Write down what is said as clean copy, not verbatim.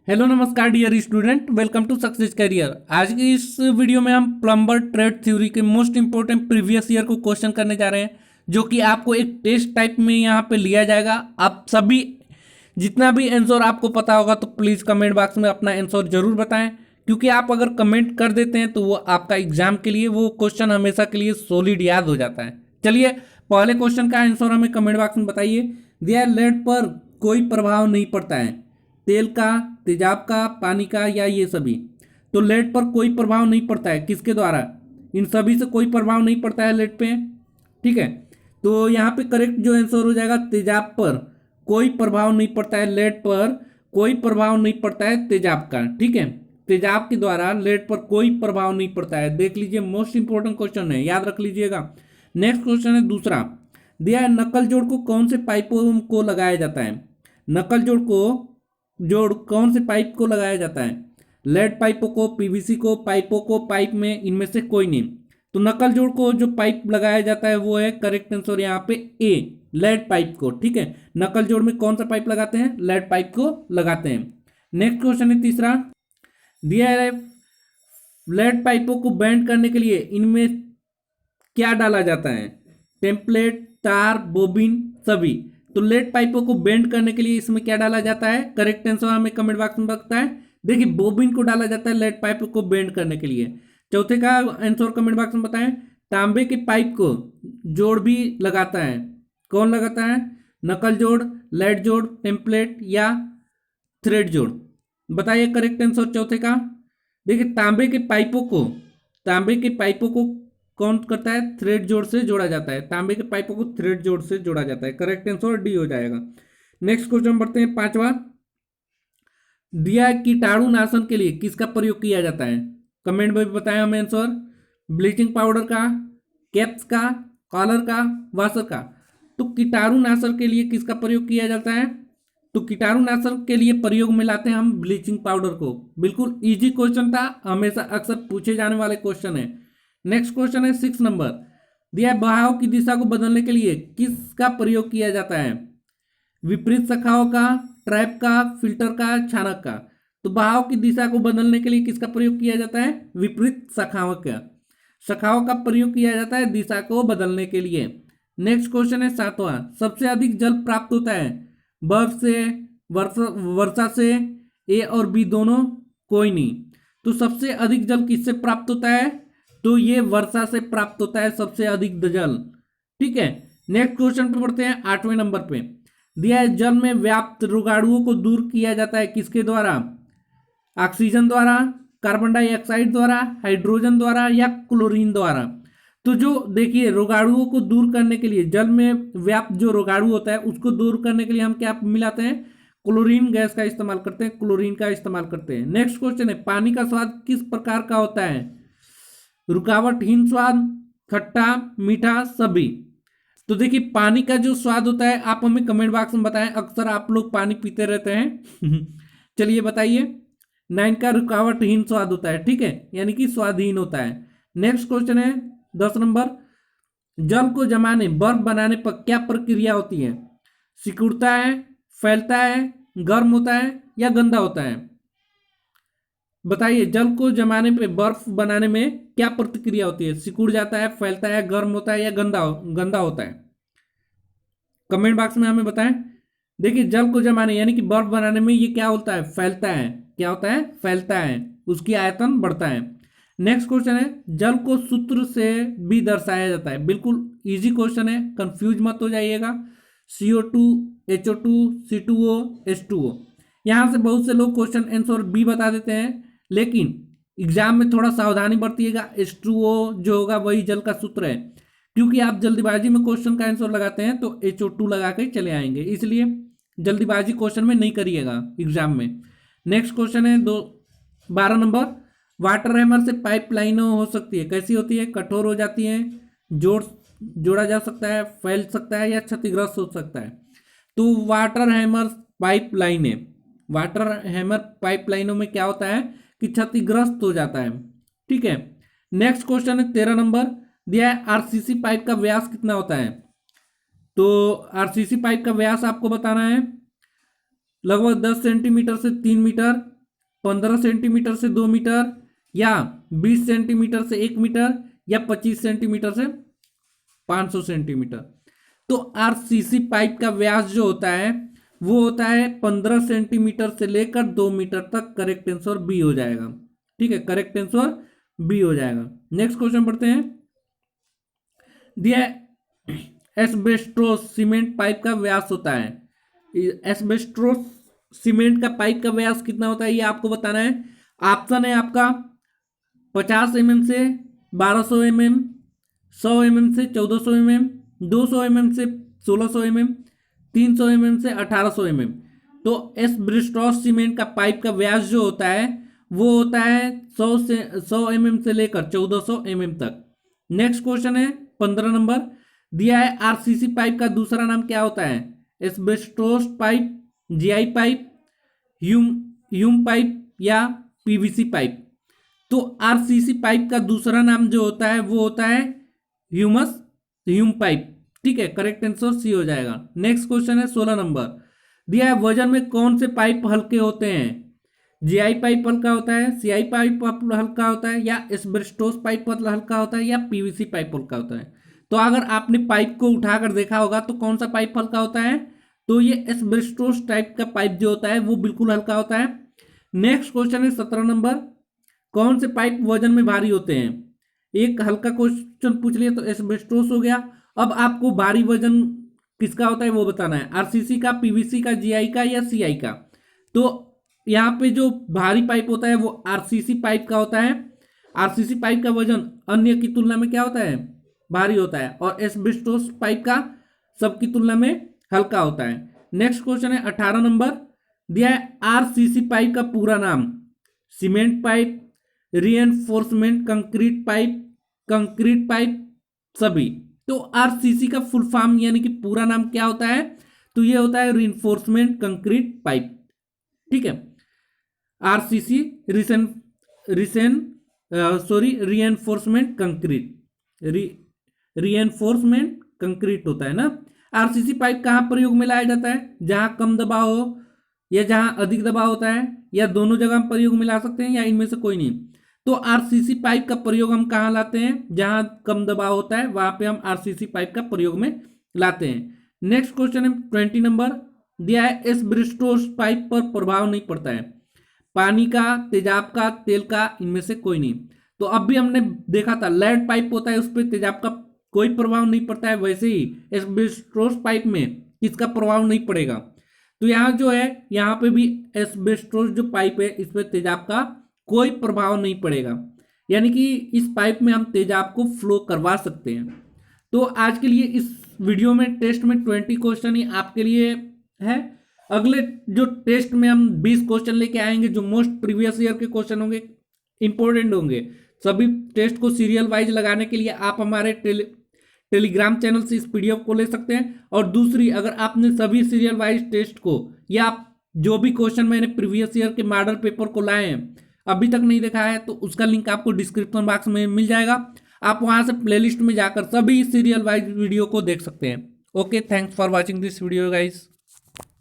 Hello नमस्कार dear student, welcome to success career. आज की इस वीडियो में हम प्लम्बर ट्रेड थ्योरी के मोस्ट इंपोर्टेंट प्रीवियस ईयर को क्वेश्चन करने जा रहे हैं, जो कि आपको एक टेस्ट टाइप में यहाँ पे लिया जाएगा। आप सभी जितना भी आंसर आपको पता होगा तो प्लीज़ कमेंट बॉक्स में अपना आंसर जरूर बताएं, क्योंकि आप अगर कमेंट कर देते हैं तो वो आपका एग्जाम के लिए वो क्वेश्चन हमेशा के लिए सॉलिड याद हो जाता है। चलिए पहले क्वेश्चन का आंसर हमें कमेंट बॉक्स में बताइए। दिया लेड पर कोई प्रभाव नहीं पड़ता है, तेल का, तेजाब का, पानी का या ये सभी। तो लेड पर कोई प्रभाव नहीं पड़ता है, किसके द्वारा? इन सभी से कोई प्रभाव नहीं पड़ता है लेड पे। ठीक है, तो यहाँ पे करेक्ट जो आंसर हो जाएगा, तेजाब पर कोई प्रभाव नहीं पड़ता है, लेड पर कोई प्रभाव नहीं पड़ता है तेजाब का। ठीक है, तेजाब के द्वारा लेड पर कोई प्रभाव नहीं पड़ता है। देख लीजिए, मोस्ट इंपोर्टेंट क्वेश्चन है, याद रख लीजिएगा। नेक्स्ट क्वेश्चन है दूसरा। दिया है नकल जोड़ को कौन से पाइपों को लगाया जाता है? नकल जोड़ कौन से पाइप को लगाया जाता है? लेड पाइपों को, पीवीसी को, पाइपों को, पाइप में इनमें से कोई नहीं। तो नकल जोड़ को जो पाइप लगाया जाता है वो है करेक्ट आंसर यहाँ पे ए, लेड पाइप को। ठीक है, नकल जोड़ में कौन सा पाइप लगाते हैं? लेड पाइप को लगाते हैं। नेक्स्ट क्वेश्चन है तीसरा। दिया है लेड पाइपों को बेंड करने के लिए इनमें क्या डाला जाता है? टेम्पलेट, तार, बोबिन, सभी। तो लेड पाइपों को बेंड करने के लिए इसमें क्या डाला जाता है? करेक्ट आंसर हमें कमेंट बॉक्स में बताता है। देखिए, बोबिन को डाला जाता है लेड पाइप को बेंड करने के लिए। चौथे का आंसर कमेंट बॉक्स में बताएं। तांबे के पाइप को जोड़ भी लगाता है, कौन लगाता है? नकल जोड़, लेड जोड़, टेम्पलेट या थ्रेड जोड़। बताइए करेक्ट आंसर चौथे का। देखिए, तांबे के पाइपों को कौन करता है? थ्रेड जोड़ से जोड़ा जाता है। तांबे के पाइपों को थ्रेड जोड़ से जोड़ा जाता है। करेक्ट आंसर डी हो जाएगा। नेक्स्ट क्वेश्चन बढ़ते हैं पांचवा। दिया कीटाणुनाशन के लिए किसका प्रयोग किया जाता है? कमेंट में बताएं हमें आंसर। ब्लीचिंग पाउडर का, कैप्स का, कॉलर का, वाशर का। तो कीटाणुनाशक के लिए किसका प्रयोग किया जाता है? तो कीटाणुनाशक के लिए प्रयोग में लाते हैं हम ब्लीचिंग पाउडर को। बिल्कुल इजी क्वेश्चन था, हमेशा अक्सर पूछे जाने वाले क्वेश्चन है। नेक्स्ट क्वेश्चन है 6 नंबर। दिया बहाव की दिशा को बदलने के लिए किसका प्रयोग किया जाता है? विपरीत शाखाओं का, ट्रैप का, फिल्टर का, छानक का। तो बहाव की दिशा को बदलने के लिए किसका प्रयोग किया जाता है? विपरीत शाखाओं का प्रयोग किया जाता है दिशा को बदलने के लिए। नेक्स्ट क्वेश्चन है 7वां। सबसे अधिक जल प्राप्त होता है बर्फ से, वर्षा से, ए और बी दोनों, कोई नहीं। तो सबसे अधिक जल किससे प्राप्त होता है? तो ये वर्षा से प्राप्त होता है सबसे अधिक जल। ठीक है, नेक्स्ट क्वेश्चन पे बढ़ते हैं 8वें नंबर पे। दिया है जल में व्याप्त रोगाणुओं को दूर किया जाता है किसके द्वारा? ऑक्सीजन द्वारा, कार्बन डाइऑक्साइड द्वारा, हाइड्रोजन द्वारा या क्लोरीन द्वारा। तो जो देखिए, रोगाणुओं को दूर करने के लिए, जल में व्याप्त जो रोगाणु होता है उसको दूर करने के लिए हम क्या मिलाते हैं? क्लोरीन गैस का इस्तेमाल करते हैं, क्लोरीन का इस्तेमाल करते हैं। नेक्स्ट क्वेश्चन है, पानी का स्वाद किस प्रकार का होता है? रुकावटहीन स्वाद, खट्टा, मीठा, सभी। तो देखिए, पानी का जो स्वाद होता है आप हमें कमेंट बॉक्स में बताएं, अक्सर आप लोग पानी पीते रहते हैं। चलिए बताइए। 9 का रुकावटहीन स्वाद होता है। ठीक है, यानी कि स्वादहीन होता है। नेक्स्ट क्वेश्चन है 10 नंबर। जल को जमाने, बर्फ बनाने पर क्या प्रक्रिया होती है? सिकुड़ता है, फैलता है, गर्म होता है या गंदा होता है? बताइए, जल को जमाने पे, बर्फ बनाने में क्या प्रतिक्रिया होती है? सिकुड़ जाता है, फैलता है, गर्म होता है या गंदा होता है? कमेंट बॉक्स में हमें बताएं। देखिए, जल को जमाने यानी कि बर्फ बनाने में ये क्या होता है? फैलता है। क्या होता है? फैलता है, उसकी आयतन बढ़ता है। नेक्स्ट क्वेश्चन है, जल को सूत्र से भी दर्शाया जाता है। बिल्कुल इजी क्वेश्चन है, कंफ्यूज मत हो जाइएगा। CO2, HO2, C2O, H2O। यहाँ से बहुत से लोग क्वेश्चन आंसर बी बता देते हैं, लेकिन एग्जाम में थोड़ा सावधानी बरतिएगा। H2O जो होगा वही जल का सूत्र है, क्योंकि आप जल्दीबाजी में क्वेश्चन का आंसर लगाते हैं तो HO2 लगा के चले आएंगे, इसलिए जल्दीबाजी क्वेश्चन में नहीं करिएगा एग्जाम में। नेक्स्ट क्वेश्चन है 12 नंबर। वाटर हैमर से पाइप लाइनें हो सकती है, कैसी होती है? कठोर हो जाती है, जोड़ा जा सकता है, फैल सकता है या क्षतिग्रस्त हो सकता है। तो वाटर हैमर पाइप लाइनों में क्या होता है कि क्षतिग्रस्त हो जाता है। ठीक है, नेक्स्ट क्वेश्चन है 13 नंबर। दिया है आरसीसी पाइप का व्यास कितना होता है? तो आरसीसी पाइप का व्यास आपको बताना है लगभग 10 सेंटीमीटर से 3 मीटर, 15 सेंटीमीटर से 2 मीटर, या 20 सेंटीमीटर से 1 मीटर, या 25 सेंटीमीटर से 500 सेंटीमीटर। तो आरसीसी पाइप का व्यास जो होता है वो होता है 15 सेंटीमीटर से लेकर 2 मीटर तक। करेक्ट आंसर बी हो जाएगा। ठीक है, करेक्ट आंसर बी हो जाएगा। नेक्स्ट क्वेश्चन पढ़ते हैं। दिया एस्बेस्टोस सीमेंट पाइप का व्यास होता है, एस्बेस्टोस सीमेंट का पाइप का व्यास कितना होता है ये आपको बताना है। ऑप्शन है आपका 50 mm से 1200 mm, 100 mm से 1400 mm, 200 mm से 1600 mm, 300 mm से 1800 mm। तो एस्बेस्टोस सीमेंट का पाइप का व्यास जो होता है वो होता है 100 mm से लेकर 1400 mm तक। नेक्स्ट क्वेश्चन है 15 नंबर। दिया है आरसीसी पाइप का दूसरा नाम क्या होता है? Asbestos pipe, GI pipe, Hume pipe या पीवीसी पाइप। तो आरसीसी पाइप का दूसरा नाम जो होता है वो होता है ह्यूम पाइप। ठीक है, करेक्ट आंसर सी हो जाएगा। नेक्स्ट क्वेश्चन है 16 नंबर। दिया है वजन में कौन से पाइप हल्के होते हैं? जीआई पाइप हल्का होता है, सीआई पाइप हल्का होता है, या एस्बेस्टोस पाइप हल्का होता है, या पीवीसी पाइप हल्का होता है। तो अगर आपने पाइप को उठाकर देखा होगा तो कौन सा पाइप हल्का होता है? तो ये एस्बेस्टोस टाइप का पाइप जो होता है वो बिल्कुल हल्का होता है। नेक्स्ट क्वेश्चन है 17 नंबर। कौन से पाइप वजन में भारी होते हैं? एक हल्का क्वेश्चन पूछ लिया तो एस्बेस्टोस हो गया। अब आपको भारी वजन किसका होता है वो बताना है, आरसीसी का, पीवीसी का, जीआई का, या सीआई का। तो यहाँ पे जो भारी पाइप होता है वो आरसीसी पाइप का होता है। आरसीसी पाइप का वजन अन्य की तुलना में क्या होता है? भारी होता है। और एस्बेस्टोस पाइप का सबकी तुलना में हल्का होता है। नेक्स्ट क्वेश्चन है 18 नंबर। दिया है आरसीसी पाइप का पूरा नाम, सीमेंट पाइप, रीएनफोर्समेंट कंक्रीट पाइप, सभी। तो आरसीसी का फुल फॉर्म यानी कि पूरा नाम क्या होता है? तो ये होता है रीइंफोर्समेंट कंक्रीट पाइप। ठीक है, आरसीसी रीएनफोर्समेंट कंक्रीट होता है ना। आरसीसी पाइप कहाँ प्रयोग में लाया जाता है? जहां कम दबाव हो या जहां अधिक दबाव होता है, या दोनों जगह प्रयोग में ला सकते हैं, या इनमें से कोई नहीं। तो आरसीसी पाइप का प्रयोग हम कहाँ लाते हैं? जहां कम दबाव होता है वहां पे हम आरसीसी पाइप का प्रयोग में लाते हैं। नेक्स्ट क्वेश्चन है 20 नंबर। दिया है एस्बेस्टोस पाइप पर प्रभाव नहीं पड़ता है, पानी का, तेजाब का, तेल का, इनमें से कोई नहीं। तो अब भी हमने देखा था लेड पाइप होता है उस पर तेजाब का कोई प्रभाव नहीं पड़ता है, वैसे ही एस्बेस्टोस पाइप में इसका प्रभाव नहीं पड़ेगा। तो यहाँ जो है यहाँ पे भी एस्बेस्टोस जो पाइप है इस पर तेजाब का कोई प्रभाव नहीं पड़ेगा, यानी कि इस पाइप में हम तेजाब को फ्लो करवा सकते हैं। तो आज के लिए इस वीडियो में टेस्ट में 20 क्वेश्चन ही आपके लिए है। अगले जो टेस्ट में हम 20 क्वेश्चन लेके आएंगे जो मोस्ट प्रीवियस ईयर के क्वेश्चन होंगे, इंपॉर्टेंट होंगे। सभी टेस्ट को सीरियल वाइज लगाने के लिए आप हमारे टेलीग्राम चैनल से इस पीडीएफ को ले सकते हैं। और दूसरी, अगर आपने सभी सीरियल वाइज टेस्ट को या जो भी क्वेश्चन मैंने प्रीवियस ईयर के मॉडल पेपर को लाए हैं अभी तक नहीं देखा है तो उसका लिंक आपको डिस्क्रिप्शन बॉक्स में मिल जाएगा। आप वहां से प्लेलिस्ट में जाकर सभी सीरियल वाइज वीडियो को देख सकते हैं। Okay, thanks for watching this video guys.